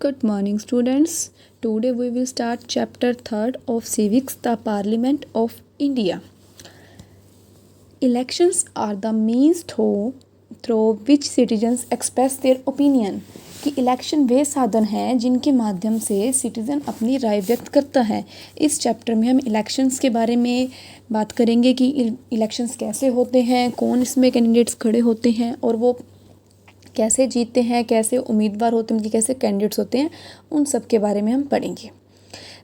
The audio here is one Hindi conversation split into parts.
Good morning, students. Today we will start chapter 3rd of Civics, the Parliament of India. Elections are the means through which citizens express their opinion. कि इलेक्शन वे साधन हैं जिनके माध्यम से सिटीज़न अपनी राय व्यक्त करता है। इस चैप्टर में हम इलेक्शंस के बारे में बात करेंगे कि इलेक्शंस कैसे होते हैं, कौन इसमें कैंडिडेट्स खड़े होते हैं और वो कैसे जीतते हैं, कैसे उम्मीदवार होते हैं, उनके कैसे कैंडिडेट्स होते हैं, उन सब के बारे में हम पढ़ेंगे।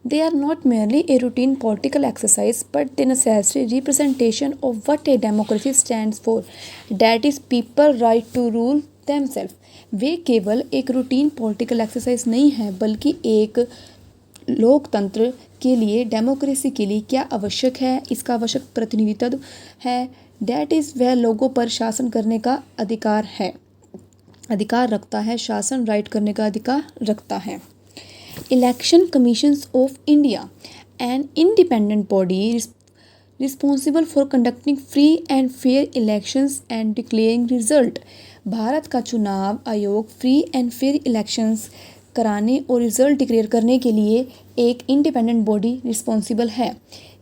They are not merely a routine political exercise, but the necessary representation of what a democracy stands for, that is people right to rule themselves. वे केवल एक रूटीन पॉलिटिकल एक्सरसाइज नहीं है, बल्कि एक लोकतंत्र के लिए, डेमोक्रेसी के लिए क्या आवश्यक है, इसका आवश्यक प्रतिनिधित्व है। दैट इज़ वह लोगों पर शासन करने का अधिकार रखता है, शासन राइट करने का अधिकार रखता है। Election commissions of India, an independent body responsible for conducting free and fair elections and declaring result. Bharat का चुनाव आयोग फ्री एंड फेयर इलेक्शंस कराने और रिजल्ट डिक्लेयर करने के लिए एक इंडिपेंडेंट बॉडी रिस्पॉन्सिबल है।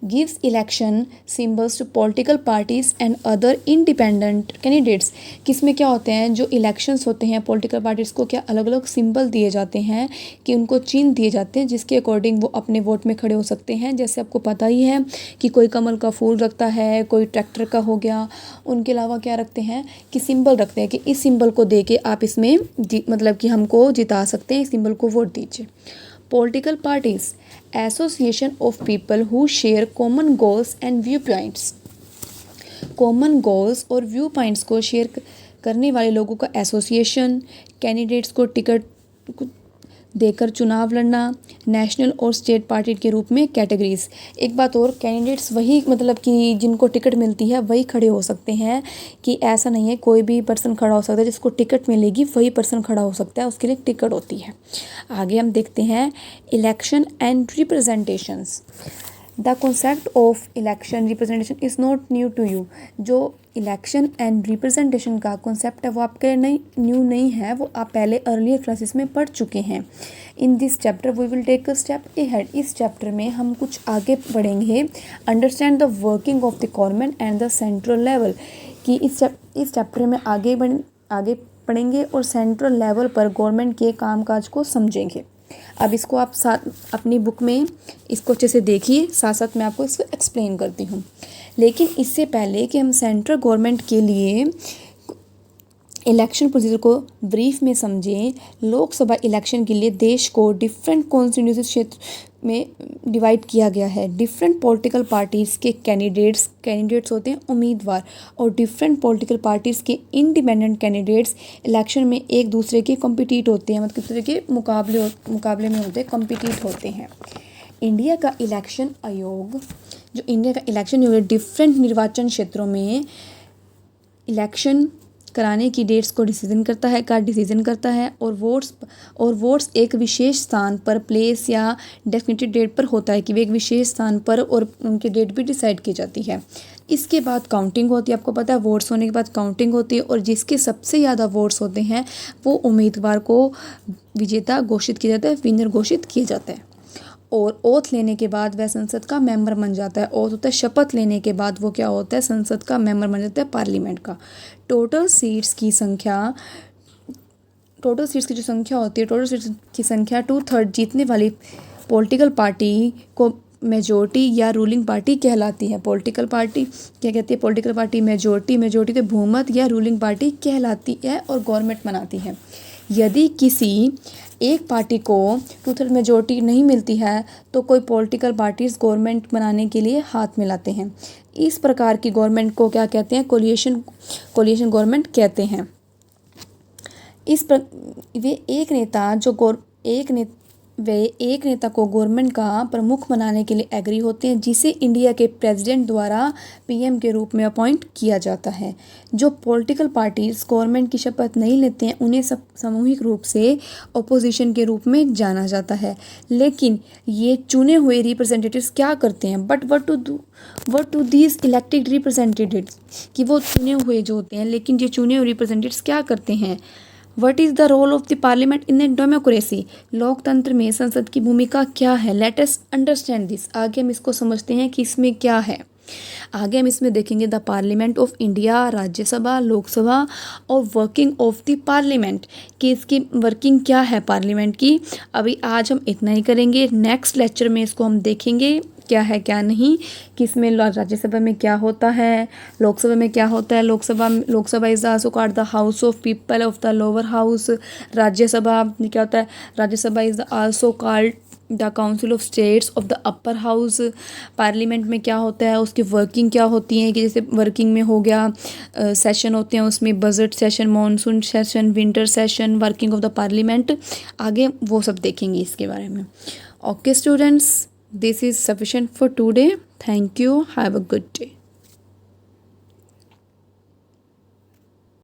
Gives election symbols to political parties and other independent candidates. किसमें क्या होते हैं, जो इलेक्शंस होते हैं पॉलिटिकल पार्टीज़ को क्या अलग अलग सिंबल दिए जाते हैं, कि उनको चिन्ह दिए जाते हैं जिसके अकॉर्डिंग वो अपने वोट में खड़े हो सकते हैं। जैसे आपको पता ही है कि कोई कमल का फूल रखता है, कोई ट्रैक्टर का हो गया, उनके अलावा क्या रखते हैं कि सिंबल रखते हैं कि इस सिंबल को दे के आप इसमें मतलब कि हमको जिता सकते हैं, इस सिंबल को वोट दीजिए। Political parties, association of people who share common goals and viewpoints. Common goals और व्यू पॉइंट्स को शेयर करने वाले लोगों का एसोसिएशन। कैंडिडेट्स को टिकट देकर चुनाव लड़ना। नेशनल और स्टेट पार्टी के रूप में कैटेगरीज। एक बात और, कैंडिडेट्स वही मतलब कि जिनको टिकट मिलती है वही खड़े हो सकते हैं, कि ऐसा नहीं है कोई भी पर्सन खड़ा हो सकता है, जिसको टिकट मिलेगी वही पर्सन खड़ा हो सकता है, उसके लिए टिकट होती है। आगे हम देखते हैं election and representations. The concept of election representation is not new to you. जो इलेक्शन एंड रिप्रेजेंटेशन का कॉन्सेप्ट है वो आपके न्यू नहीं है, वो आप पहले अर्लियर क्लासेस में पढ़ चुके हैं। In this chapter we will take a step ahead. इस चैप्टर में हम कुछ आगे पढ़ेंगे। Understand the working of the government and the central level, कि इस चैप्टर में आगे पढ़ेंगे और सेंट्रल लेवल पर गवर्नमेंट के कामकाज को समझेंगे। अब इसको आप साथ अपनी बुक में इसको अच्छे से देखिए, साथ साथ मैं आपको इसको एक्सप्लेन करती हूँ। लेकिन इससे पहले कि हम सेंट्रल गवर्नमेंट के लिए इलेक्शन प्रोसीजर को ब्रीफ में समझें, लोकसभा इलेक्शन के लिए देश को डिफरेंट कॉन्स्टिट्यूंसी क्षेत्र में डिवाइड किया गया है। डिफरेंट पॉलिटिकल पार्टीज़ के कैंडिडेट्स होते हैं उम्मीदवार, और डिफरेंट पॉलिटिकल पार्टीज़ के इंडिपेंडेंट कैंडिडेट्स इलेक्शन में एक दूसरे के कम्पिटिट होते हैं, मतलब एक दूसरे के मुकाबले में होते हैं, कम्पिटिट होते हैं। इंडिया का इलेक्शन आयोग डिफरेंट निर्वाचन क्षेत्रों में इलेक्शन कराने की डेट्स को डिसीजन करता है और वोट्स एक विशेष स्थान पर प्लेस या डेफिनेटेड डेट पर होता है, कि वे एक विशेष स्थान पर और उनकी डेट भी डिसाइड की जाती है। इसके बाद काउंटिंग होती है। आपको पता है वोट्स होने के बाद काउंटिंग होती है, और जिसके सबसे ज़्यादा वोट्स होते हैं वो उम्मीदवार को विजेता घोषित किया जाता है, विनर घोषित किया जाता है। और ओथ लेने के बाद वह संसद का मेंबर बन जाता है। ओथ होता है शपथ लेने के बाद वो क्या होता है, संसद का मेंबर बन जाता है, पार्लियामेंट का। टोटल सीट्स की जो संख्या होती है, टोटल सीट्स की संख्या 2/3 जीतने वाली पॉलिटिकल पार्टी को मेजोरिटी या रूलिंग पार्टी कहलाती है। पॉलिटिकल पार्टी क्या कहती है, पॉलिटिकल पार्टी मेजोरिटी तो बहुमत या रूलिंग पार्टी कहलाती है और गवर्नमेंट बनाती है। यदि किसी एक पार्टी को 2/3 मेजोरिटी नहीं मिलती है तो कोई पॉलिटिकल पार्टीज गवर्नमेंट बनाने के लिए हाथ मिलाते हैं। इस प्रकार की गवर्नमेंट को क्या कहते हैं, कोलिशन गवर्नमेंट कहते हैं। वे एक नेता को गवर्नमेंट का प्रमुख बनाने के लिए एग्री होते हैं, जिसे इंडिया के प्रेसिडेंट द्वारा पीएम के रूप में अपॉइंट किया जाता है। जो पॉलिटिकल पार्टीज गवर्नमेंट की शपथ नहीं लेते हैं उन्हें सामूहिक रूप से अपोजिशन के रूप में जाना जाता है। लेकिन ये चुने हुए रिप्रेजेंटेटिव्स क्या करते हैं, but what to these elected representatives, कि वो चुने हुए जो होते हैं, लेकिन ये चुने हुए रिप्रेजेंटेटिव्स क्या करते हैं, what is the role of the parliament in the democracy, लोकतंत्र में संसद की भूमिका क्या है। लेट अस अंडरस्टैंड दिस, आगे हम इसको समझते हैं कि इसमें क्या है। आगे हम इसमें देखेंगे the parliament of India, Rajya Sabha, Lok Sabha और वर्किंग ऑफ द पार्लियामेंट, कि इसकी वर्किंग क्या है पार्लियामेंट की। अभी आज हम इतना ही करेंगे, नेक्स्ट लेक्चर में इसको हम देखेंगे क्या है क्या नहीं, कि इसमें राज्यसभा में क्या होता है, लोकसभा में क्या होता है। Lok Sabha is also called the house of people of the lower house. Rajya Sabha में क्या होता है, Rajya Sabha is also called the council of states of the upper house. Parliament में क्या होता है, उसकी वर्किंग क्या होती है, कि जैसे वर्किंग में हो गया सेशन होते हैं, उसमें budget session, monsoon session, winter session, working of the parliament, आगे वो सब देखेंगे इसके बारे में। Okay students, this is sufficient for today. Thank you. Have a good day.